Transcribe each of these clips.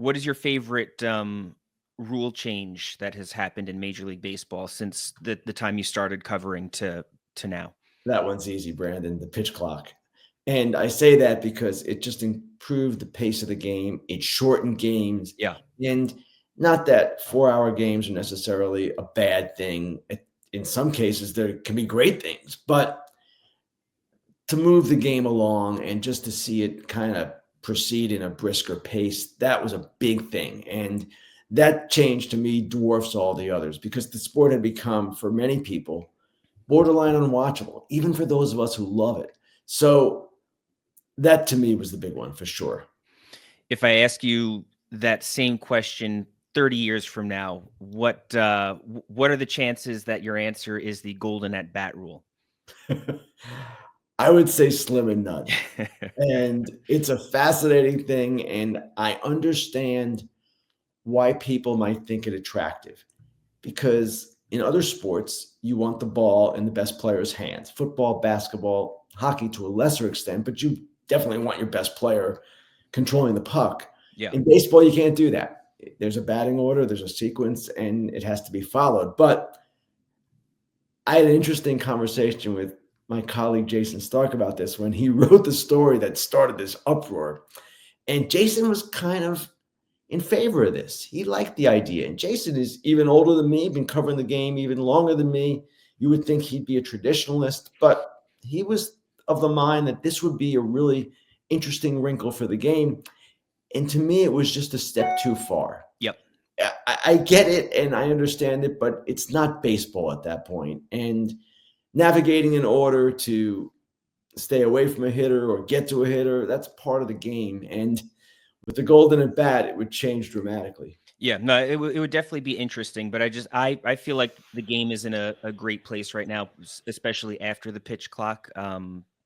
What is your favorite rule change that has happened in Major League Baseball since the time you started covering to now? That one's easy, Brandon, the pitch clock. And I say that because it just improved the pace of the game. It shortened games. Yeah. And not that 4-hour games are necessarily a bad thing. In some cases, there can be great things, but to move the game along and just to see it kind of proceed in a brisker pace, that was a big thing. And that change to me dwarfs all the others because the sport had become, for many people, borderline unwatchable, even for those of us who love it. So that to me was the big one for sure. If I ask you that same question 30 years from now, what are the chances that your answer is the golden at bat rule? I would say slim and none. And it's a fascinating thing. And I understand why people might think it attractive because in other sports, you want the ball in the best player's hands football, basketball, hockey to a lesser extent, but you definitely want your best player controlling the puck. Yeah. In baseball, you can't do that. There's a batting order, there's a sequence, and it has to be followed. But I had an interesting conversation with my colleague Jason Stark about this when he wrote the story that started this uproar. And Jason was kind of in favor of this. He liked the idea. And Jason is even older than me, been covering the game even longer than me. You would think he'd be a traditionalist, but he was of the mind that this would be a really interesting wrinkle for the game. And to me, it was just a step too far. Yep. I get it and I understand it, but it's not baseball at that point. And navigating in order to stay away from a hitter or get to a hitter, that's part of the game. And with the golden at bat, it would change dramatically. Yeah, no, it would definitely be interesting, but I feel like the game is in a great place right now, especially after the pitch clock.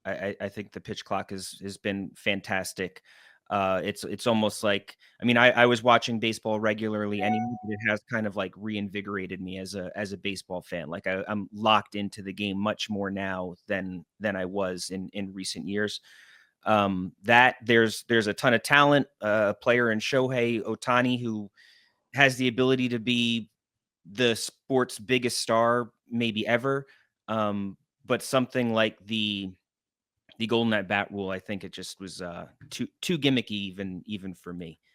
I think the pitch clock has been fantastic. It's almost like, I mean, I was watching baseball regularly anyway, but it has kind of like reinvigorated me as a baseball fan. Like I'm locked into the game much more now than I was in recent years. That there's a ton of talent, a player in Shohei Otani who has the ability to be the sport's biggest star maybe ever. But something like the golden at bat rule, I think it just was too gimmicky even for me.